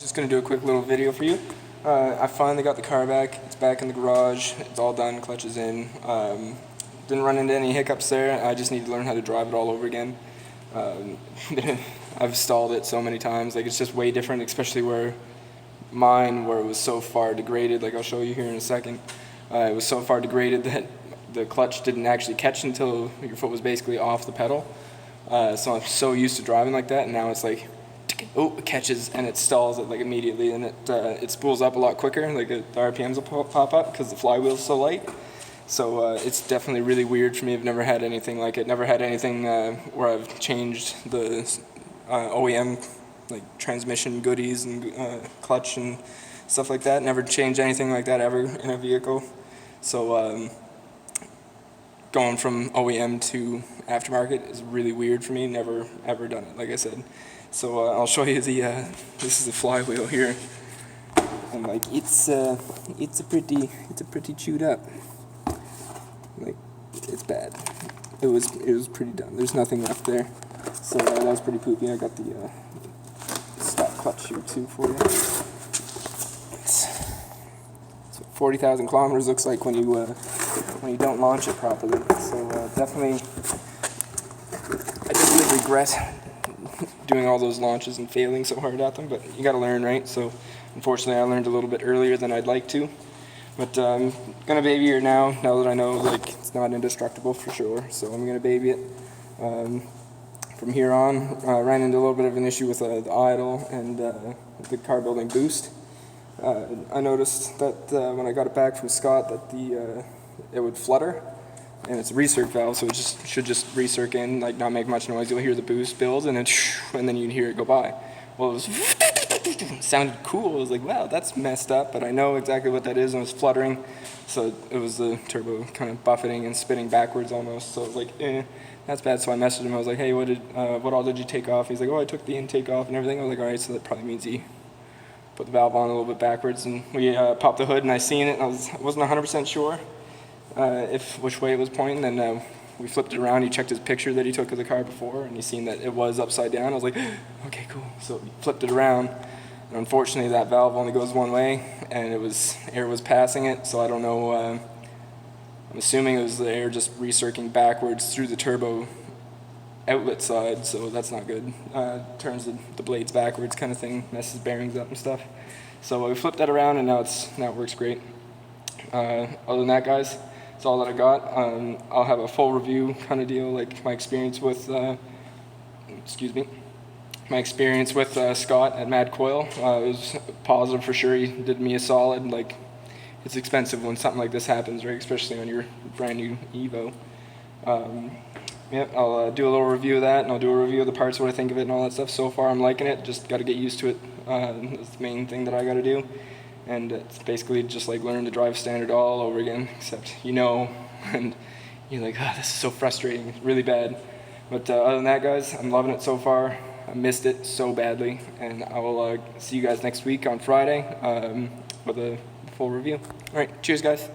Just going to do a quick little video for you. I finally got the car back. It's back in the garage. It's all done. Clutch is in. Didn't run into any hiccups there. I just need to learn how to drive it all over again. I've stalled it so many times. Like, it's just way different, especially where it was so far degraded. Like, I'll show you here in a second. It was so far degraded that the clutch didn't actually catch until your foot was basically off the pedal. So I'm so used to driving like that, and now it's like, oh, it catches and it stalls it like immediately, and it spools up a lot quicker. Like the RPMs will pop up because the flywheel's so light. So it's definitely really weird for me. I've never had anything like it. Never had anything where I've changed the OEM like transmission goodies and clutch and stuff like that. Never changed anything like that ever in a vehicle. So going from OEM to aftermarket is really weird for me. Never ever done it, like I said. So I'll show you the this is the flywheel here, and like it's pretty chewed up. Like, it's bad. It was pretty done. There's nothing left there. So that was pretty poopy. I got the stock clutch here too for you. So 40,000 kilometers looks like when you don't launch it properly. So definitely, I definitely regret doing all those launches and failing so hard at them, but you gotta learn, right? So unfortunately I learned a little bit earlier than I'd like to, but I'm gonna baby it now that I know like it's not indestructible for sure. So I'm gonna baby it from here on. Ran into a little bit of an issue with the idle and the car building boost. I noticed that when I got it back from Scott that it would flutter. And it's a recirc valve, so it should just recirc in, like not make much noise. You'll hear the boost build, and then you'd hear it go by. Well, it sounded cool. I was like, wow, that's messed up, but I know exactly what that is, and it was fluttering. So it was the turbo kind of buffeting and spinning backwards almost. So I was like, that's bad. So I messaged him. I was like, hey, what all did you take off? He's like, oh, I took the intake off and everything. I was like, all right, so that probably means he put the valve on a little bit backwards. And we popped the hood, and I seen it, and I wasn't 100% sure which way it was pointing, and we flipped it around. He checked his picture that he took of the car before, and he seen that it was upside down. I was like, okay, cool. So we flipped it around, and unfortunately that valve only goes one way, and air was passing it, so I don't know, I'm assuming it was the air just recircling backwards through the turbo outlet side, so that's not good. Turns the blades backwards kind of thing, messes bearings up and stuff. So we flipped that around, and now it works great. Other than that, guys, that's all that I got. I'll have a full review kind of deal, like my experience with, Scott at Mad Coil. It was positive for sure. He did me a solid. Like, it's expensive when something like this happens, right? Especially on your brand new EVO. I'll do a little review of that, and I'll do a review of the parts, what I think of it, and all that stuff. So far, I'm liking it. Just got to get used to it. That's the main thing that I got to do. And it's basically just like learning to drive standard all over again, except and you're like, this is so frustrating, it's really bad. But other than that, guys, I'm loving it so far. I missed it so badly, and I will see you guys next week on Friday with a full review. All right, cheers, guys.